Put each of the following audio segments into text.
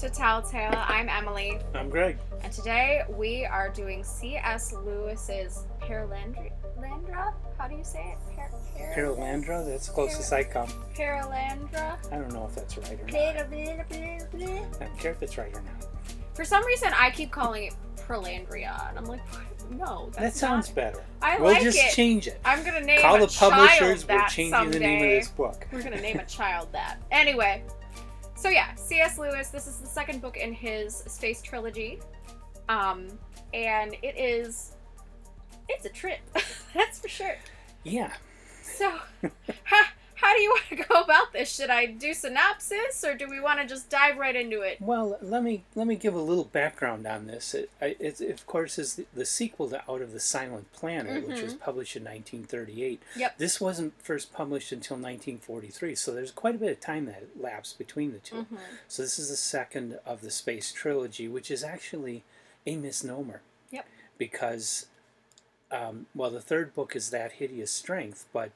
to Telltale. I'm Emily, I'm Greg. and today we are doing C.S. Lewis's Perelandra. How do you say it? Perelandra, that's the closest I come. Perelandra. I don't know if that's right or not. I don't care if it's right or not. For some reason, I keep calling it Perelandria, and I'm like, what? No, That that's sounds not... better. We'll like just change it. I'm gonna name Call a the publishers. child We're that changing someday. the name of this book. We're gonna name a child that. Anyway. So yeah, C.S. Lewis, this is the second book in his Space Trilogy. And it's a trip. That's for sure. Yeah. So, how do you want to go about this? Should I do synopsis, or do we want to just dive right into it? Well, let me give a little background on this. It of course, is the sequel to Out of the Silent Planet, which was published in 1938. Yep. This wasn't first published until 1943, so there's quite a bit of time that elapsed between the two. So this is the second of the Space Trilogy, which is actually a misnomer. Yep. Because, the third book is That Hideous Strength, but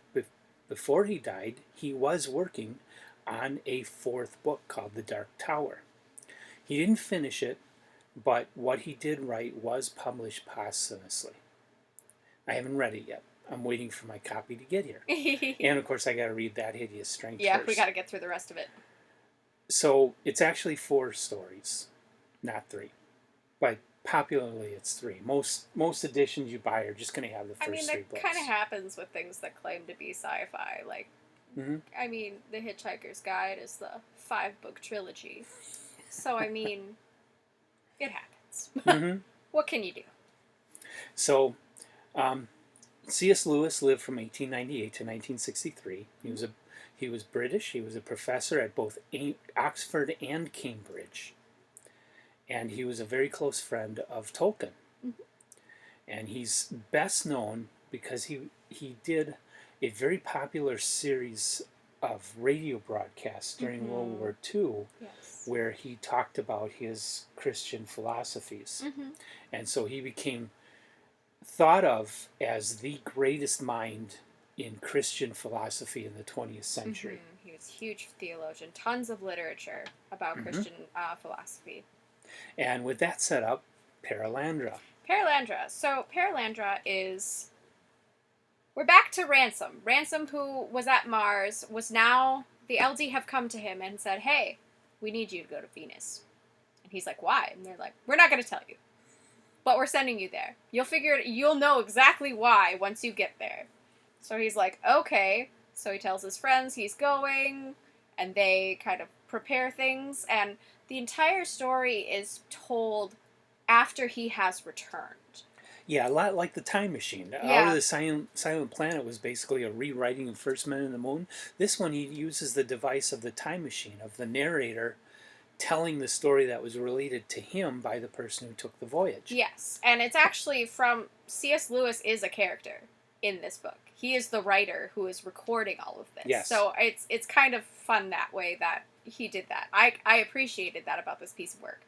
before he died, he was working on a fourth book called The Dark Tower. He didn't finish it, but what he did write was published posthumously. I haven't read it yet. I'm waiting for my copy to get here. And of course, I got to read That Hideous Strength Yeah, first. we got to get through the rest of it. So it's actually 4 stories, not 3. But popularly, it's 3. Most editions you buy are just going to have the first 3 books. That kind of happens with things that claim to be sci-fi. Like, I mean, The Hitchhiker's Guide is the 5-book trilogy. So, I mean, it happens. What can you do? So, C.S. Lewis lived from 1898 to 1963. He was British. He was a professor at both Oxford and Cambridge. And he was a very close friend of Tolkien. And he's best known because he did a very popular series of radio broadcasts during World War II, where he talked about his Christian philosophies. And so he became thought of as the greatest mind in Christian philosophy in the 20th century. He was a huge theologian. Tons of literature about Christian philosophy. And with that set up, Perelandra. So Perelandra is... We're back to Ransom. Ransom, who was at Mars, was now... The LD have come to him and said, hey, we need you to go to Venus. And he's like, why? And they're like, we're not going to tell you. But we're sending you there. You'll know exactly why once you get there. So he's like, okay. So he tells his friends he's going, and they kind of prepare things, and the entire story is told after he has returned. Yeah, a lot like The Time Machine. Out of the Silent Planet was basically a rewriting of First Men in the Moon. This one, he uses the device of the time machine, of the narrator telling the story that was related to him by the person who took the voyage. Yes, and it's actually from... C.S. Lewis is a character in this book. He is the writer who is recording all of this. Yes. So it's kind of fun that way that he did that. I appreciated that about this piece of work.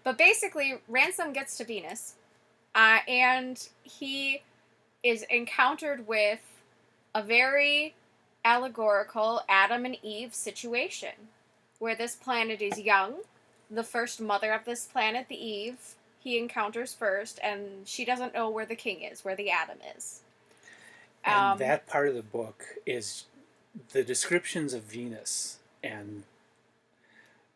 But basically, Ransom gets to Venus, and he is encountered with a very allegorical Adam and Eve situation, where this planet is young. The first mother of this planet, the Eve, he encounters first, and she doesn't know where the king is, where the Adam is. And that part of the book is the descriptions of Venus and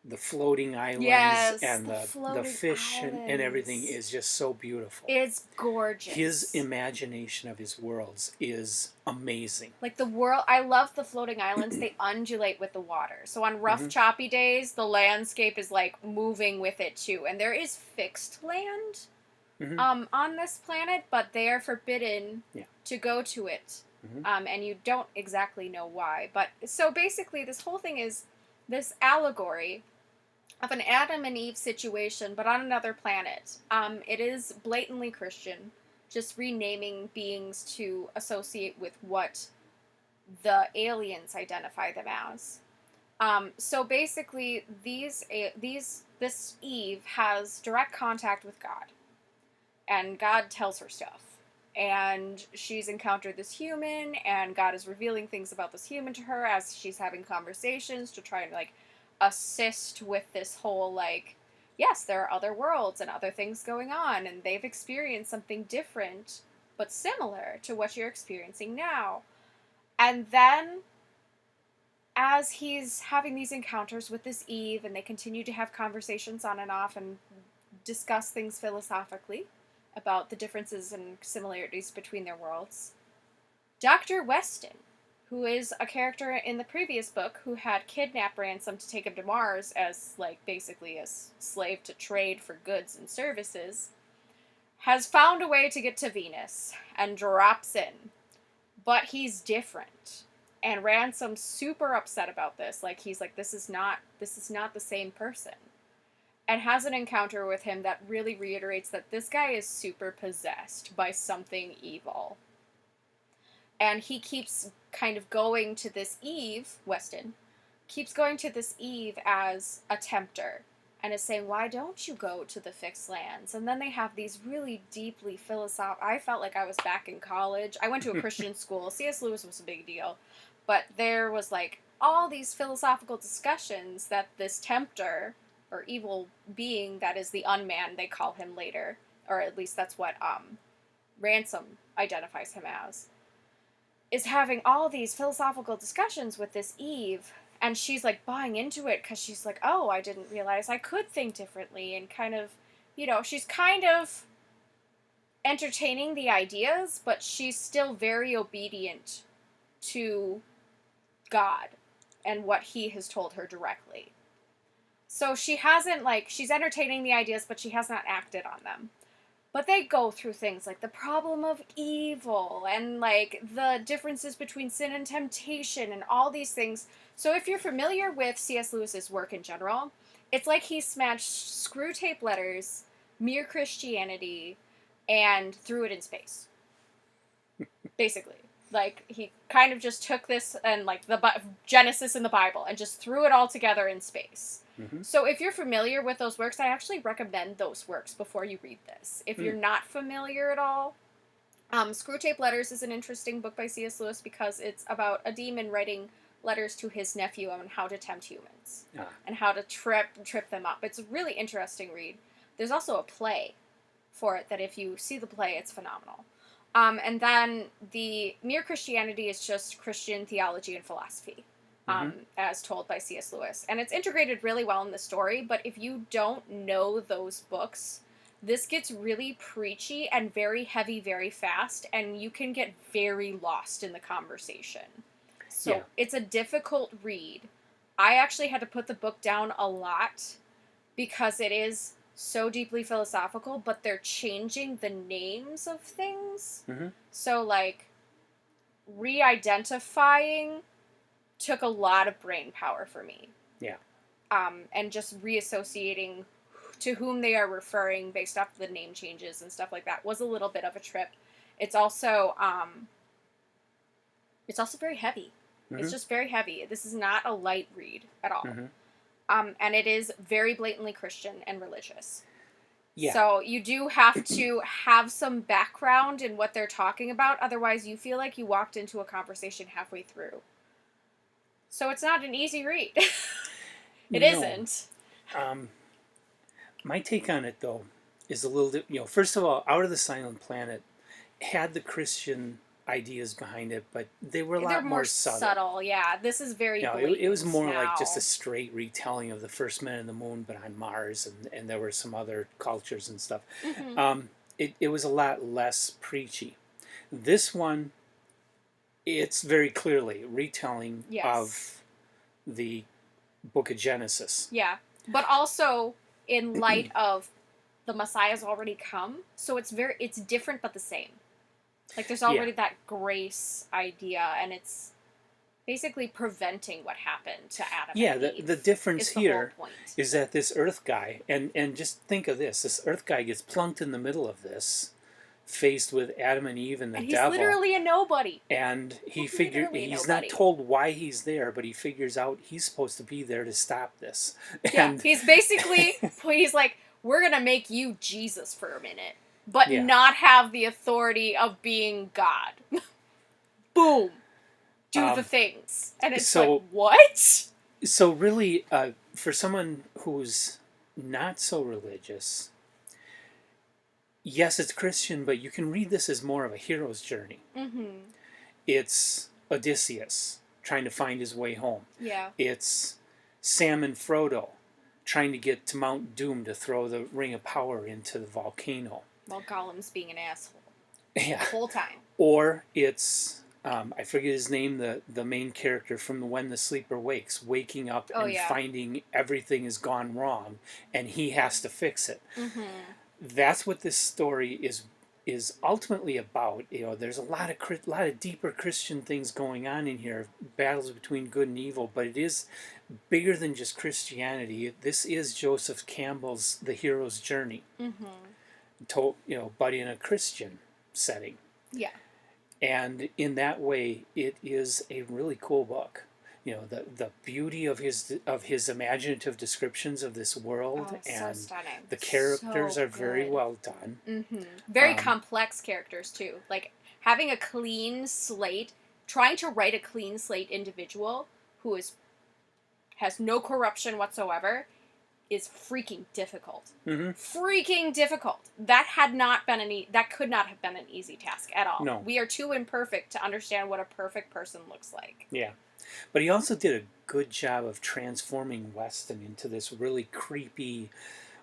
the floating islands and the fish and everything is just so beautiful. It's gorgeous. His imagination of his worlds is amazing. Like I love the floating islands. They undulate with the water. So on rough, choppy days, the landscape is like moving with it too. And there is fixed land on this planet, but they are forbidden to go to it. And you don't exactly know why. But so basically this whole thing is this allegory of an Adam and Eve situation, but on another planet. It is blatantly Christian, just renaming beings to associate with what the aliens identify them as. So basically, this Eve has direct contact with God, and God tells her stuff. And she's encountered this human, and God is revealing things about this human to her as she's having conversations to try and, like, assist with this whole, like, yes, there are other worlds and other things going on, and they've experienced something different but similar to what you're experiencing now. And then, as he's having these encounters with this Eve, and they continue to have conversations on and off and discuss things philosophically about the differences and similarities between their worlds, Dr. Weston, who is a character in the previous book who had kidnapped Ransom to take him to Mars as, like, basically a slave to trade for goods and services, has found a way to get to Venus and drops in. But he's different. And Ransom's super upset about this. Like, he's like, this is not the same person. And has an encounter with him that really reiterates that this guy is super possessed by something evil. And he keeps kind of going to this Eve, Weston, keeps going to this Eve as a tempter. And is saying, why don't you go to the fixed lands? And then they have these really deeply philosophical... I felt like I was back in college. I went to a Christian school. C.S. Lewis was a big deal. But there was, like, all these philosophical discussions that this tempter, or evil being that is the unman, they call him later, or at least that's what Ransom identifies him as, is having all these philosophical discussions with this Eve. And she's, like, buying into it because she's like, oh, I didn't realize I could think differently. And kind of, you know, she's kind of entertaining the ideas, but she's still very obedient to God and what he has told her directly. So she hasn't, like, she's entertaining the ideas, but she has not acted on them. But they go through things like the problem of evil and, like, the differences between sin and temptation and all these things. So if you're familiar with C.S. Lewis's work in general, it's like he smashed Screwtape Letters, Mere Christianity, and threw it in space. Basically. Like, he kind of just took this and, like, the Genesis and the Bible and just threw it all together in space. Mm-hmm. So if you're familiar with those works, I actually recommend those works before you read this. If you're not familiar at all, Screwtape Letters is an interesting book by C.S. Lewis because it's about a demon writing letters to his nephew on how to tempt humans and how to trip them up. It's a really interesting read. There's also a play for it that if you see the play, it's phenomenal. And then the Mere Christianity is just Christian theology and philosophy, as told by C.S. Lewis. And it's integrated really well in the story, but if you don't know those books, this gets really preachy and very heavy very fast, and you can get very lost in the conversation. So it's a difficult read. I actually had to put the book down a lot because it is so deeply philosophical, but they're changing the names of things. Mm-hmm. So, like, re-identifying took a lot of brain power for me. Yeah. And just reassociating to whom they are referring based off the name changes and stuff like that was a little bit of a trip. It's also very heavy. Mm-hmm. It's just very heavy. This is not a light read at all. Mm-hmm. And it is very blatantly Christian and religious. Yeah. So you do have to have some background in what they're talking about. Otherwise, you feel like you walked into a conversation halfway through. So it's not an easy read. It isn't. My take on it, though, is a little... first of all, Out of the Silent Planet had the Christian ideas behind it, but they were a lot more subtle. Yeah. This is very blatant. It was more like just a straight retelling of the first Men in the Moon, but on Mars, and there were some other cultures and stuff. Mm-hmm. It was a lot less preachy. This one, it's very clearly retelling of the Book of Genesis. Yeah, but also in light of the Messiah's already come, so it's different but the same. Like, there's already that grace idea, and it's basically preventing what happened to Adam and Eve. The difference here is that this Earth guy, and just think of this Earth guy gets plunked in the middle of this, faced with Adam and Eve and the devil. He's literally a nobody. And he's not told why he's there, but he figures out he's supposed to be there to stop this. Yeah, he's basically, he's like, we're going to make you Jesus for a minute. But not have the authority of being God. Boom. Do the things. And it's like, what? So really, for someone who's not so religious. Yes, it's Christian, but you can read this as more of a hero's journey. Mm-hmm. It's Odysseus trying to find his way home. Yeah. It's Sam and Frodo trying to get to Mount Doom to throw the Ring of Power into the volcano. While Gollum's being an asshole. Yeah. The whole time. Or it's, I forget his name, the main character from When the Sleeper Wakes, waking up and finding everything has gone wrong and he has to fix it. Mm-hmm. That's what this story is ultimately about. There's a lot of deeper Christian things going on in here, battles between good and evil, but it is bigger than just Christianity. This is Joseph Campbell's The Hero's Journey, told, but in a Christian setting. Yeah. And in that way, it is a really cool book. The beauty of his imaginative descriptions of this world, and so stunning. The characters are very well done. Mm-hmm. Very complex characters too. Like having a clean slate, trying to write a clean slate individual who has no corruption whatsoever is freaking difficult. Mm-hmm. Freaking difficult. That could not have been an easy task at all. No. We are too imperfect to understand what a perfect person looks like. Yeah. But he also did a good job of transforming Weston into this really creepy,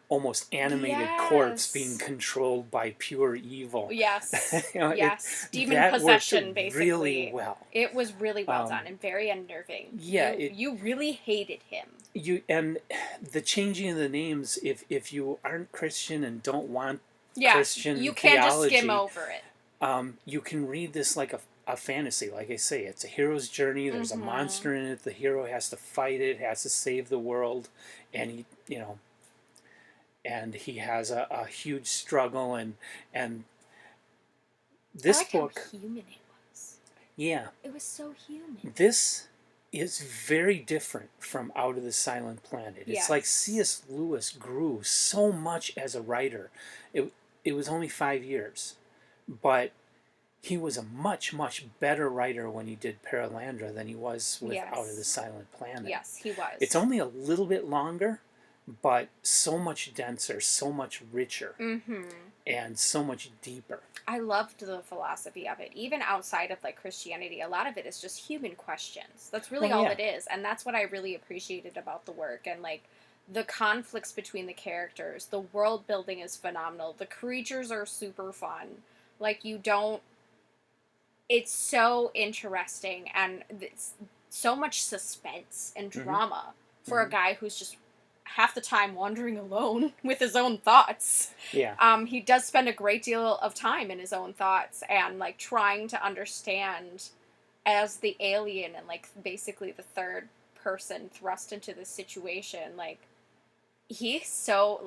almost animated corpse being controlled by pure evil. Yes. Yes. Demon possession, basically. Really well. It was really well done and very unnerving. Yeah. You really hated him. And the changing of the names, if you aren't Christian and don't want Christian you can't theology, just skim over it. You can read this like a fantasy. Like I say, it's a hero's journey. There's a monster in it. The hero has to fight it, has to save the world, and he has a huge struggle, and this book, how human it was. Yeah. It was so human. This is very different from Out of the Silent Planet. It's like C.S. Lewis grew so much as a writer. It was only 5 years, but he was a much, much better writer when he did Perelandra than he was with Out of the Silent Planet. Yes, he was. It's only a little bit longer, but so much denser, so much richer, and so much deeper. I loved the philosophy of it. Even outside of like Christianity, a lot of it is just human questions. That's really all it is. And that's what I really appreciated about the work. And like the conflicts between the characters, the world building is phenomenal. The creatures are super fun. Like it's so interesting, and it's so much suspense and drama for a guy who's just half the time wandering alone with his own thoughts. Yeah. He does spend a great deal of time in his own thoughts and like trying to understand as the alien and like basically the third person thrust into this situation. Like he's so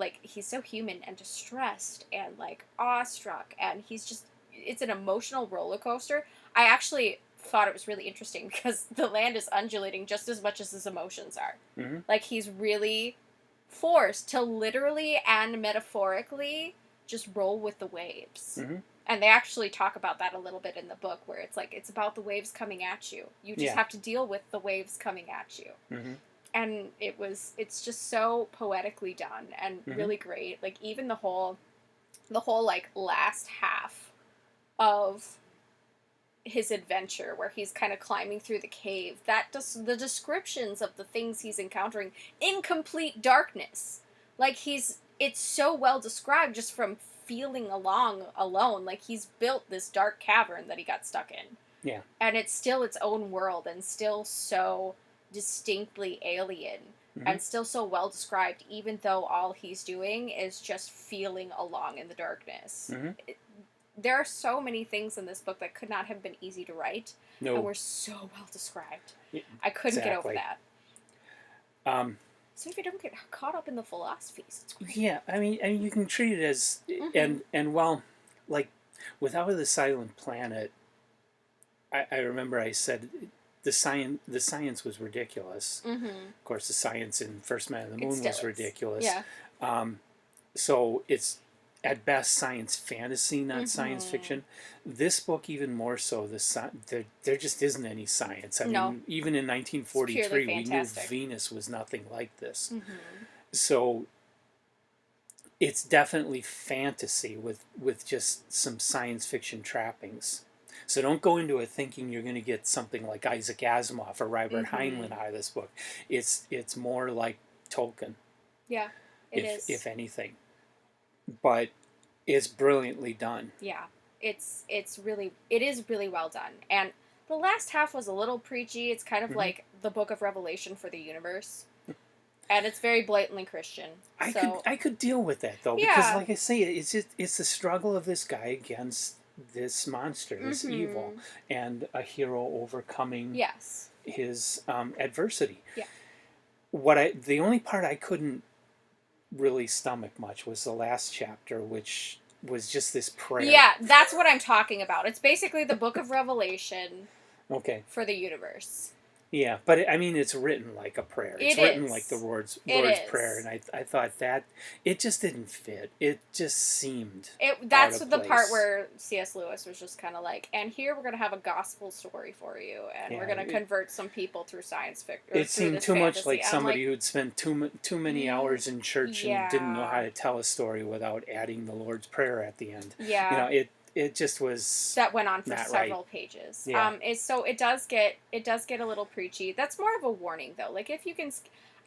human and distressed and like awestruck, and it's an emotional roller coaster. I actually thought it was really interesting because the land is undulating just as much as his emotions are. Like he's really forced to literally and metaphorically just roll with the waves. And they actually talk about that a little bit in the book, where it's like it's about the waves coming at you. You just have to deal with the waves coming at you. And it's just so poetically done and really great. Like even the whole like last half of his adventure, where he's kind of climbing through the cave, the descriptions of the things he's encountering in complete darkness, like it's so well described just from feeling alone. Like he's built this dark cavern that he got stuck in, and it's still its own world and still so distinctly alien and still so well described, even though all he's doing is just feeling along in the darkness. There are so many things in this book that could not have been easy to write, and were so well described. I couldn't get over that. So if you don't get caught up in the philosophies, it's great. Yeah, I mean, you can treat it as, and well, like, without the Silent Planet, I remember I said the science was ridiculous. Of course, the science in First Man on the Moon was ridiculous. Yeah. So it's at best science fantasy, not science fiction. This book even more so. There just isn't any science. I mean, even in 1943, we knew Venus was nothing like this. So it's definitely fantasy with just some science fiction trappings. So don't go into it thinking you're going to get something like Isaac Asimov or Robert Heinlein out of this book. It's more like Tolkien. Yeah, it is. If anything. But it's brilliantly done. Yeah, it is really well done. And the last half was a little preachy. It's kind of like the Book of Revelation for the universe. And it's very blatantly Christian. I could deal with that though, because like I say, it's the struggle of this guy against this monster, this evil, and a hero overcoming his adversity. Yeah. The only part I couldn't really stomach much was the last chapter, which was just this prayer. Yeah, that's what I'm talking about. It's basically the Book of Revelation for the universe. Yeah, but I mean, it's written like a prayer. It's written like the Lord's Prayer, and I thought that it just didn't fit. It just seemed that's the part where C.S. Lewis was just kind of like, and here we're going to have a gospel story for you, and we're going to convert some people through science fiction. It seemed too much like somebody who'd spent too many hours in church and didn't know how to tell a story without adding the Lord's Prayer at the end. Yeah. It just was that went on for several pages. Yeah. It does get a little preachy. That's more of a warning though. Like if you can,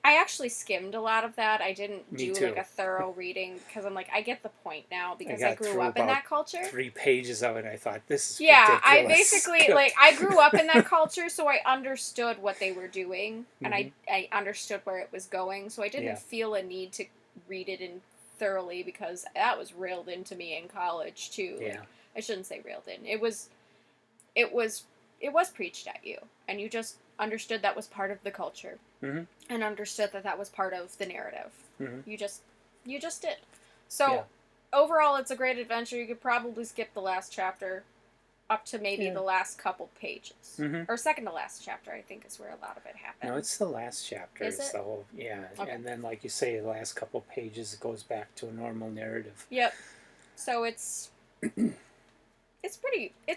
I actually skimmed a lot of that. I didn't do like a thorough reading because I'm like I get the point now because I grew up in that culture. 3 pages of it, I thought this is ridiculous. I basically like I grew up in that culture, so I understood what they were doing and I understood where it was going. So I didn't feel a need to read it in thoroughly because that was railed into me in college too. Yeah. Like, I shouldn't say railed in. It was preached at you, and you just understood that was part of the culture, and understood that was part of the narrative. You just did. So overall, it's a great adventure. You could probably skip the last chapter, up to maybe the last couple pages, or second to last chapter. I think is where a lot of it happens. No, it's the last chapter. Is it? The whole, okay. And then like you say, the last couple pages it goes back to a normal narrative. Yep. So it's. It's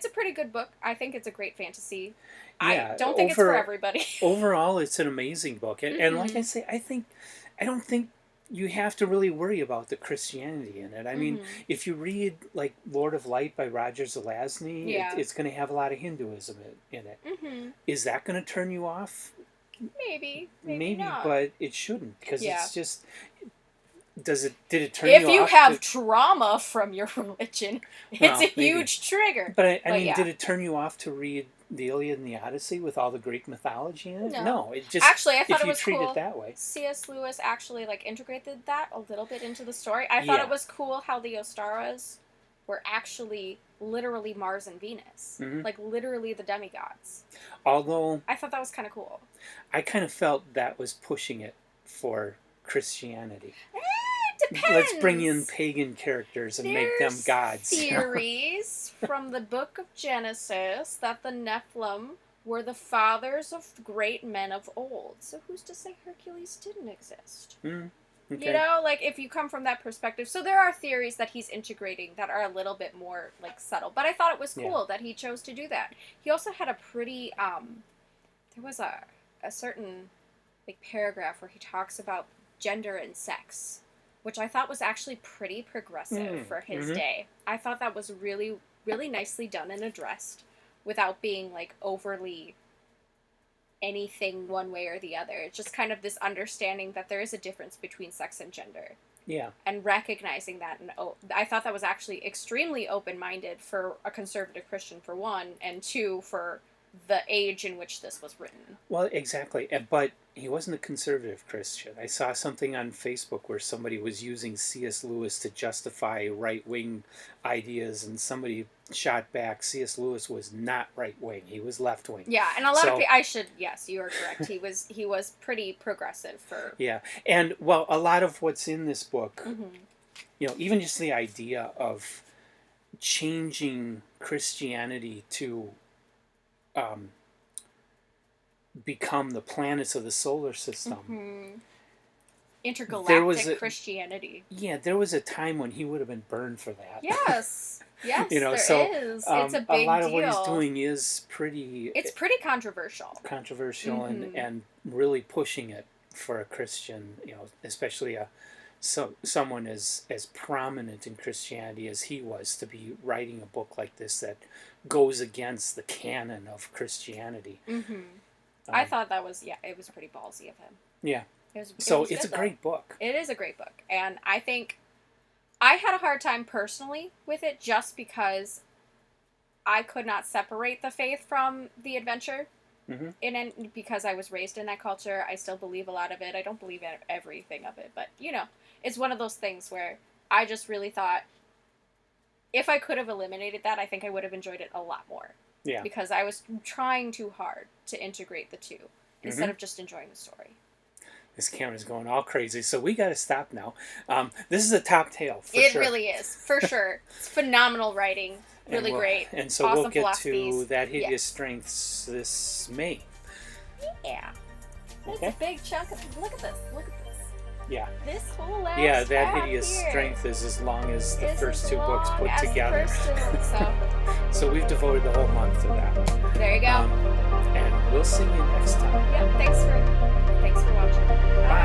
a pretty good book. I think it's a great fantasy. Yeah, I don't think it's for everybody. Overall, it's an amazing book. And like I say, I don't think you have to really worry about the Christianity in it. I mean, if you read like Lord of Light by Roger Zelazny, it's going to have a lot of Hinduism in it. Is that going to turn you off? Maybe not. But it shouldn't because it's just... Did it turn you off? If you have trauma from your religion, it's a huge trigger. But I mean, did it turn you off to read the Iliad and the Odyssey with all the Greek mythology in it? No, it just actually I thought it was treat cool. It that way. C.S. Lewis actually like integrated that a little bit into the story. I thought it was cool how the Ostaras were actually literally Mars and Venus, like literally the demigods. Although I thought that was kind of cool. I kind of felt that was pushing it for Christianity. Depends. Let's bring in pagan characters and make them gods. Theories from the book of Genesis that the Nephilim were the fathers of great men of old. So who's to say Hercules didn't exist? Okay. You know, like if you come from that perspective. So there are theories that he's integrating that are a little bit more like subtle. But I thought it was cool that he chose to do that. He also had a pretty there was a certain like paragraph where he talks about gender and sex, which I thought was actually pretty progressive for his day. I thought that was really, really nicely done and addressed without being, like, overly anything one way or the other. It's just kind of this understanding that there is a difference between sex and gender. Yeah. And recognizing that. And I thought that was actually extremely open-minded for a conservative Christian, for one, and two, for the age in which this was written. Well, exactly. But he wasn't a conservative Christian. I saw something on Facebook where somebody was using C.S. Lewis to justify right-wing ideas, and somebody shot back, C.S. Lewis was not right-wing. He was left-wing. Yeah, and a lot of people... Yes, you are correct. He was pretty progressive for... Yeah, and, well, a lot of what's in this book, you know, even just the idea of changing Christianity to... become the planets of the solar system. Intergalactic Christianity. Yeah, there was a time when he would have been burned for that. Yes, you know, there is. It's a big deal. A lot of what he's doing is pretty... It's pretty controversial. And really pushing it for a Christian, you know, especially a someone as prominent in Christianity as he was to be writing a book like this that goes against the canon of Christianity. I thought that was, it was pretty ballsy of him. Yeah. It's a great book. It is a great book. And I think I had a hard time personally with it just because I could not separate the faith from the adventure. Because I was raised in that culture, I still believe a lot of it. I don't believe everything of it, but it's one of those things where I just really thought if I could have eliminated that, I think I would have enjoyed it a lot more. Yeah. Because I was trying too hard to integrate the two instead of just enjoying the story. This camera's going all crazy, so we got to stop now. This is a top tale, for sure. It really is, for sure. It's phenomenal writing. Really great. And so awesome we'll get philosophies. to That Hideous Strengths this May. Yeah. Okay. It's a big chunk of... Look at this. Yeah. This whole last Yeah, That tab Hideous here Strength is as long as the is first as two books long put as together. The first two books, so. So we've devoted the whole month to that. There you go. And we'll see you next time. Yep, thanks for watching. Bye.